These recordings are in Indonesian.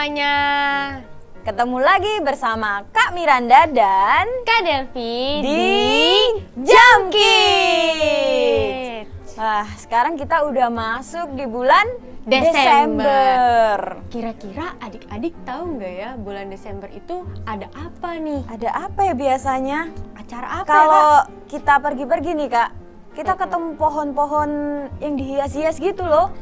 semuanya. Ketemu lagi bersama Kak Miranda dan Kak Delvi di Jamkit. Wah, sekarang kita udah masuk di bulan Desember. Kira-kira adik-adik tahu nggak ya bulan Desember itu ada apa nih? Ada apa ya biasanya? Acara apa Kalau ya, Kak? kita pergi-pergi nih Kak, kita ketemu pohon-pohon yang dihias-hias gitu loh.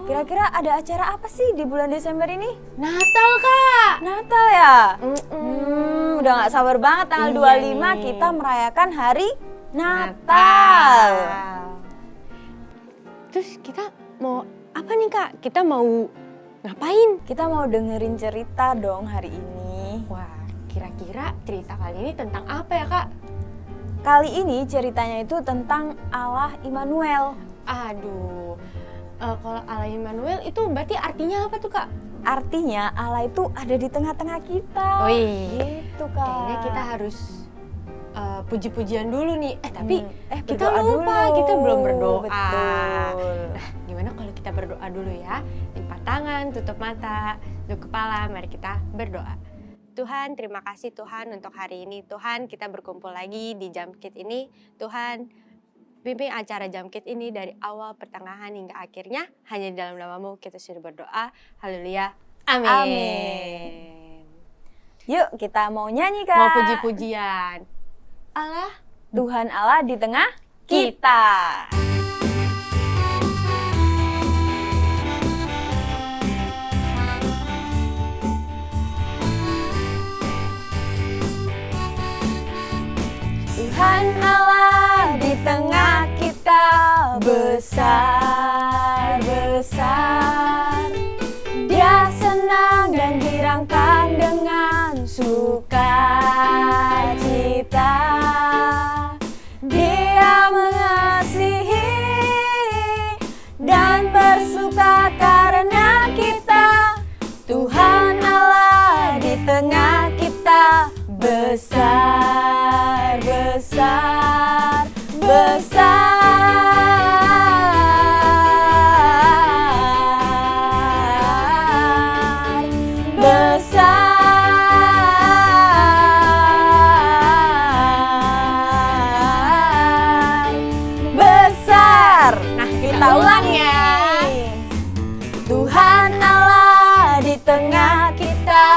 Kira-kira ada acara apa sih di bulan Desember ini? Natal, Kak. Natal ya? Mm-mm. Udah gak sabar banget tanggal Iya 25 nih. kita merayakan hari Natal. Terus kita mau apa nih, Kak? Kita mau ngapain? Kita mau dengerin cerita dong hari ini. Wah, kira-kira cerita kali ini tentang apa ya, Kak? Kali ini ceritanya itu tentang Allah Immanuel. Aduh, kalau Allah Immanuel itu berarti artinya apa tuh, Kak? Artinya Allah itu ada di tengah-tengah kita. Wih, Gitu Kak. kayaknya kita harus puji-pujian dulu nih. Tapi kita berdoa lupa, dulu. kita belum berdoa. Betul. Nah, gimana kalau kita berdoa dulu ya? Lipat tangan, tutup mata, tunduk kepala, mari kita berdoa. Tuhan, terima kasih Tuhan untuk hari ini. Tuhan, kita berkumpul lagi di Jamkit ini. Tuhan, pimpin acara Jamkit ini dari awal, pertengahan, hingga akhirnya. Hanya di dalam nama-Mu kita sudah berdoa. Haleluya. Amin. Amin. Yuk kita mau nyanyi Kak. Mau puji-pujian. Allah, Tuhan Allah di tengah kita. Tuhan Allah di tengah kita besar, besar. Dia senang dan dirangkan dengan sukacita. Dia mengasihi dan bersuka karena kita. Tuhan Allah di tengah kita besar, besar, besar, besar, besar. Nah, Kita ulang ya. Tuhan Allah di tengah kita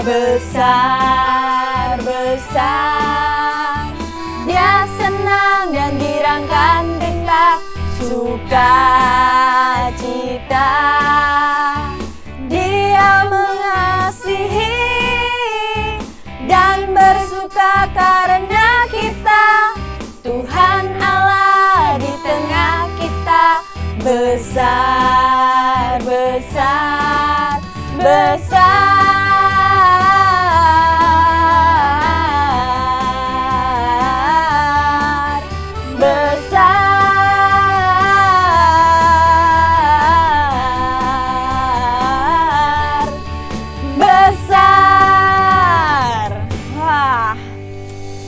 besar, besar. Dia senang dan dirangkan dengan sukacita. Dia mengasihi dan bersuka karena kita. Tuhan Allah di tengah kita besar, besar, besar, besar, besar. Wah,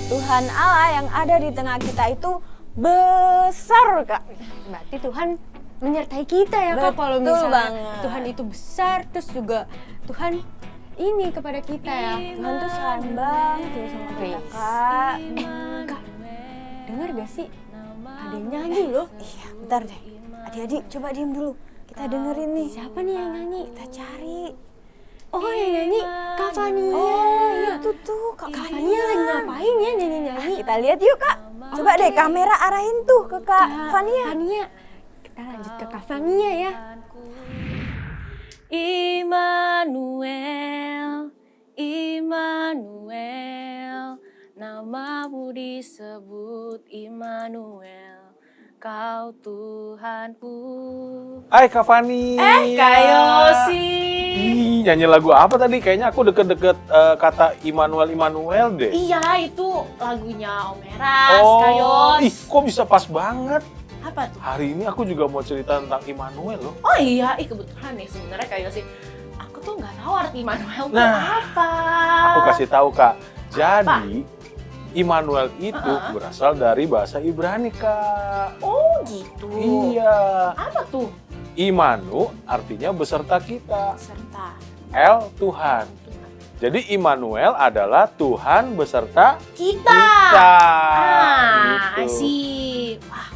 Tuhan Allah yang ada di tengah kita itu besar Kak. berarti Tuhan menyertai kita ya, Kak. Kalau Betul misalnya banget. Tuhan itu besar, terus juga Tuhan ini kepada kita ya. Tuhan tuh sayang banget ya sama kita Wih. Kak. Kak, dengar gak sih? Ada yang nyanyi loh. Iya, bentar deh. Adik-adik coba diem dulu. Kita dengerin nih. Siapa nih yang nyanyi? Kita cari. Oh, yang nyanyi Kak Fania. Oh, itu tuh Kak Kak Fania lagi ngapain ya nyanyi-nyanyi? Kita lihat yuk Kak. Coba deh kamera arahin tuh ke Kak Fania. Fania. Kita lanjut ke Kak Fania ya. Immanuel, Immanuel, namamu disebut Immanuel, kau Tuhanku. Hai Kak Fani. Kak Yosi. Ih, nyanyi lagu apa tadi? Kayaknya aku deket-deket kata Immanuel deh. Iya, itu lagunya Om Eras, Kak Yos. Ih, kok bisa pas banget? Apa tuh? Hari ini aku juga mau cerita tentang Immanuel loh. Oh iya, kebetulan nih sebenarnya Kak Yosi. Aku tuh nggak tahu arti Immanuel itu Nah, apa. Aku kasih tahu Kak. Jadi Immanuel itu berasal dari bahasa Ibrani Kak. Oh gitu. Iya. Apa tuh? Imanu artinya beserta kita. Serta El Tuhan. Jadi Immanuel adalah Tuhan beserta kita. kita. Ah, Gitu. sih. Wah,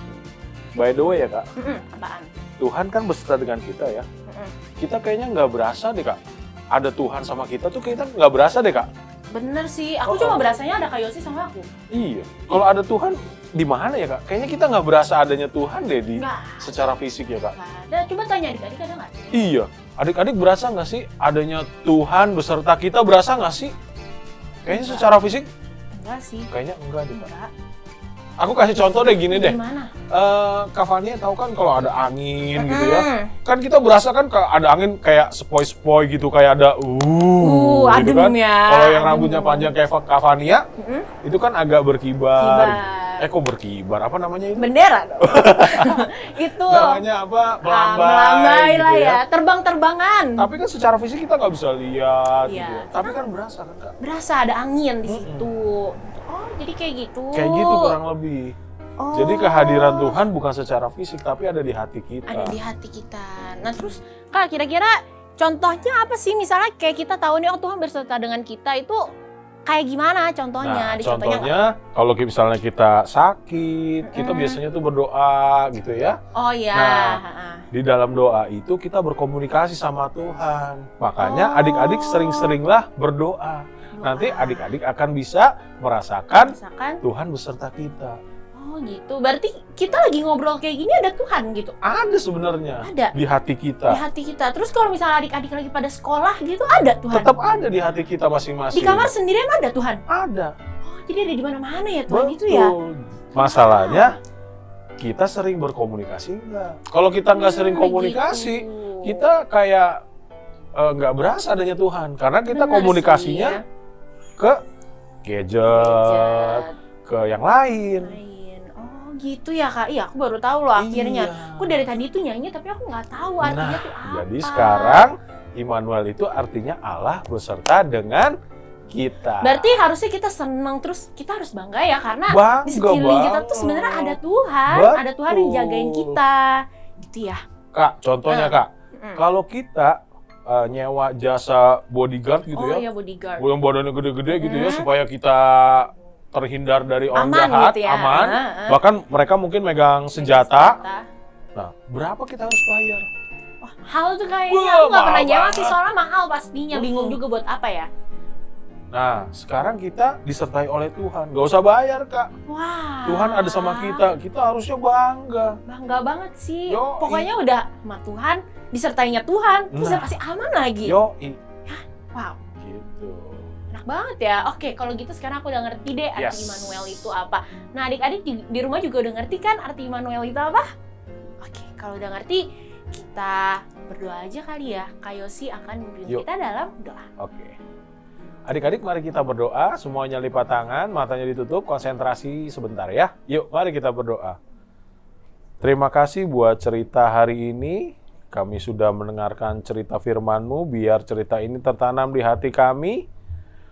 By the way ya Kak, apaan? Tuhan kan beserta dengan kita ya. Kita kayaknya nggak berasa deh Kak. Ada Tuhan sama kita tuh kita nggak berasa deh Kak. Bener sih, aku Oh. cuma berasanya ada Kak Yosi sama aku. Iya. Kalau ada Tuhan di mana ya Kak? Kayaknya kita nggak berasa adanya Tuhan deh di Nggak. secara fisik ya Kak. Nggak ada. Coba tanya adik-adik ada nggak? Iya. Adik-adik berasa nggak sih adanya Tuhan beserta kita, berasa nggak sih? Kayaknya secara fisik Enggak sih. kayaknya enggak deh Kak. Enggak. Aku kasih contoh deh gini deh. Gimana? Kak Fania tahu kan kalau ada angin gitu ya. Kan kita berasa kan ada angin kayak sepoi-sepoi gitu, kayak ada gitu adem kan. ya. Kalau yang Adem. rambutnya panjang kayak Kak Fania, itu kan agak berkibar. Kibar. Kok berkibar? Apa namanya itu? Bendera dong. Itu. Namanya apa? Melambai, Melambai gitu lah ya. Terbang-terbangan. Tapi kan secara fisik kita nggak bisa lihat Iya. gitu ya. Tapi kan berasa kan Kak? Berasa ada angin di situ. Oh, jadi kayak gitu. Kayak gitu kurang lebih. Oh. Jadi kehadiran Tuhan bukan secara fisik tapi ada di hati kita. Ada di hati kita. Nah, terus Kak, kira-kira contohnya apa sih? Misalnya kayak kita tahu nih, oh Tuhan berserta dengan kita, itu kayak gimana contohnya? Nah, Dicontohnya nggak? contohnya kalau misalnya kita sakit, kita biasanya tuh berdoa gitu ya. Oh iya. Nah, Di dalam doa itu kita berkomunikasi sama Tuhan. Makanya adik-adik sering-seringlah berdoa. Nanti adik-adik akan bisa merasakan Misalkan, Tuhan beserta kita. oh gitu. Berarti kita lagi ngobrol kayak gini ada Tuhan gitu. Ada sebenarnya Ada. di hati Di kita. hati kita. Terus kalau misalnya adik-adik lagi pada sekolah gitu ada Tuhan. Tetap ada di hati kita masing-masing. Di kamar sendirian ada Tuhan. ada. Oh, jadi ada di mana-mana ya Tuhan itu ya. Masalahnya kita sering berkomunikasi enggak? Kalau kita nggak sering Kayak komunikasi, gitu. kita kayak nggak berasa adanya Tuhan. Karena kita Bener komunikasinya sih, ya. ke gadget, ke yang lain. Lain. Oh gitu ya Kak. Iya, aku baru tahu loh akhirnya. Iya. Aku dari tadi tuh nyanyi tapi aku nggak tahu artinya Nah, tuh apa. jadi sekarang Immanuel itu artinya Allah beserta dengan kita. Berarti harusnya kita senang, terus kita harus bangga ya karena Bangga di sekeliling kita tuh banget. sebenarnya ada Tuhan, Betul. ada Tuhan yang jagain kita, gitu ya. Kak, contohnya Kak, kalau kita nyewa jasa bodyguard gitu Oh ya, iya, bodyguard. yang badannya gede-gede gitu ya, supaya kita terhindar dari orang Aman jahat, gitu ya. aman. Heeh. Bahkan mereka mungkin megang senjata. Nah, berapa kita harus bayar? Wah, mahal tuh kayaknya. Wah, Aku nggak pernah mahal nyewa banget. sih, soalnya mahal pastinya. Bingung juga buat apa ya. Nah, sekarang kita disertai oleh Tuhan. Gak usah bayar, Kak. Wah. Tuhan ada sama kita. Kita harusnya bangga. Bangga banget sih. Yoi. Pokoknya udah sama Tuhan, disertainya Tuhan, terus Nah. udah pasti aman lagi. Yoi. Wow. Gitu. Enak banget ya. Oke, kalau gitu sekarang aku udah ngerti deh arti Yes. Immanuel itu apa. Nah, adik-adik di rumah juga udah ngerti kan arti Immanuel itu apa? Oke, kalau udah ngerti, kita berdoa aja kali ya. Kak Yosi akan membimbing Yuk. kita dalam doa. Oke. Adik-adik mari kita berdoa, semuanya lipat tangan, matanya ditutup, konsentrasi sebentar ya. Yuk, mari kita berdoa. Terima kasih buat cerita hari ini. Kami sudah mendengarkan cerita firman-Mu, biar cerita ini tertanam di hati kami.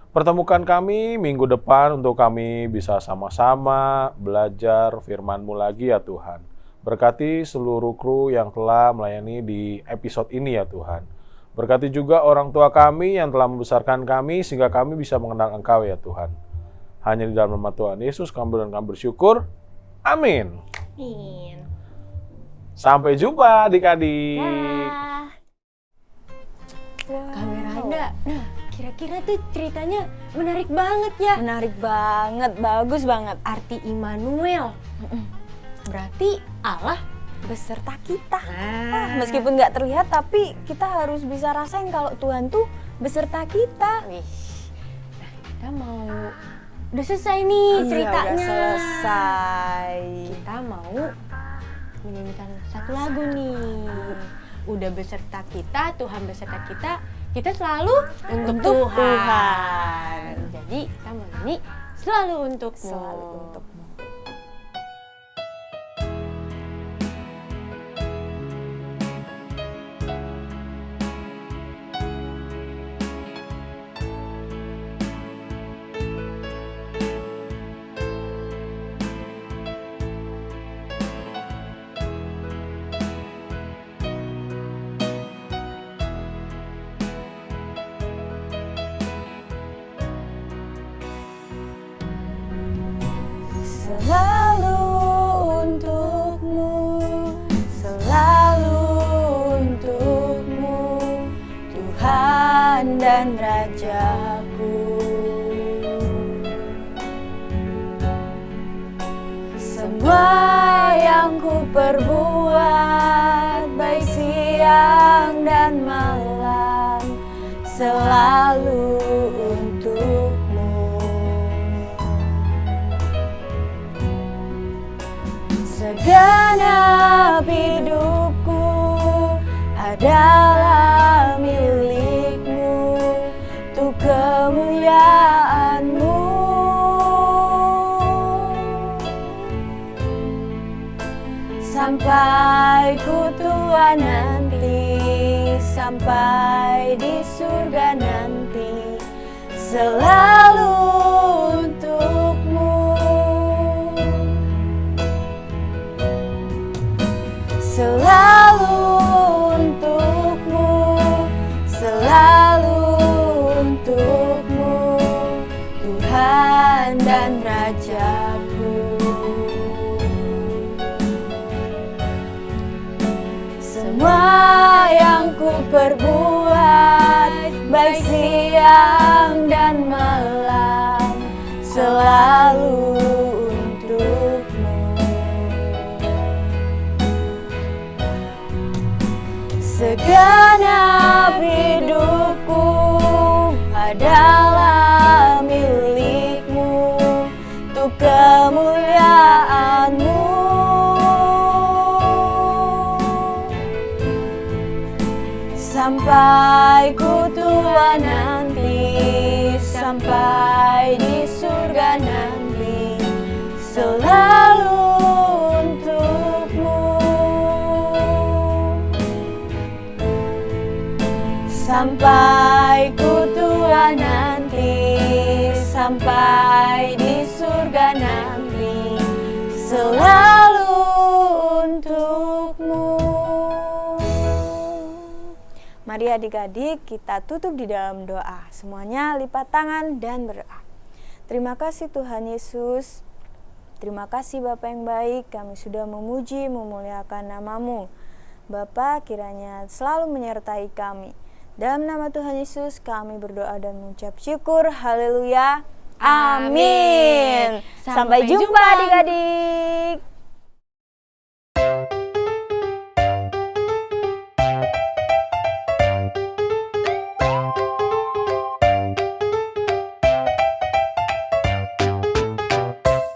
Pertemukan kami minggu depan untuk kami bisa sama-sama belajar firman-Mu lagi ya Tuhan. Berkati seluruh kru yang telah melayani di episode ini ya Tuhan. Berkati juga orang tua kami yang telah membesarkan kami sehingga kami bisa mengenal Engkau ya Tuhan. Hanya di dalam nama Tuhan Yesus kami bersyukur. Amin. Amin. Sampai jumpa adik-adik. Dah. Kamera ada. Nah, kira-kira tuh ceritanya menarik banget ya. Menarik banget, bagus banget. Arti Immanuel. Berarti Allah Beserta kita. Nah, Meskipun nggak terlihat, tapi kita harus bisa rasain kalau Tuhan tuh beserta kita. Wih. Nah, kita mau udah selesai nih ceritanya. Udah selesai. Kita mau menyanyikan satu lagu nih. Udah beserta kita, Tuhan beserta kita selalu untuk Tuhan. Jadi kita mau nyanyi selalu untukmu. Selalu untukmu. selalu untukmu, selalu untukmu, Tuhan dan Rajaku. Semua yang ku perbuat, baik siang dan malam, selalu untukmu. Segenap hidupku adalah milikmu, untuk kemuliaan-Mu. Sampai ku tua nanti, sampai di surga nanti, selalu untukmu, selalu untukmu, selalu untukmu, Tuhan dan Rajaku. Semua yang ku perbuat, baik siang dan malam, selalu untukmu. Segenap hidupku adalah milikmu, untuk kemuliaan-Mu. Sampai ku tua nanti, sampai di surga nanti, selalu untukmu. Sampai ku tua nanti, sampai di surga nanti, selalu untukmu. Mari adik-adik kita tutup di dalam doa. Semuanya lipat tangan dan berdoa. Terima kasih Tuhan Yesus. Terima kasih Bapa yang baik, kami sudah memuji, memuliakan nama-Mu. Bapa, kiranya selalu menyertai kami. Dalam nama Tuhan Yesus kami berdoa dan mengucap syukur. Haleluya. Amin. Sampai jumpa adik-adik.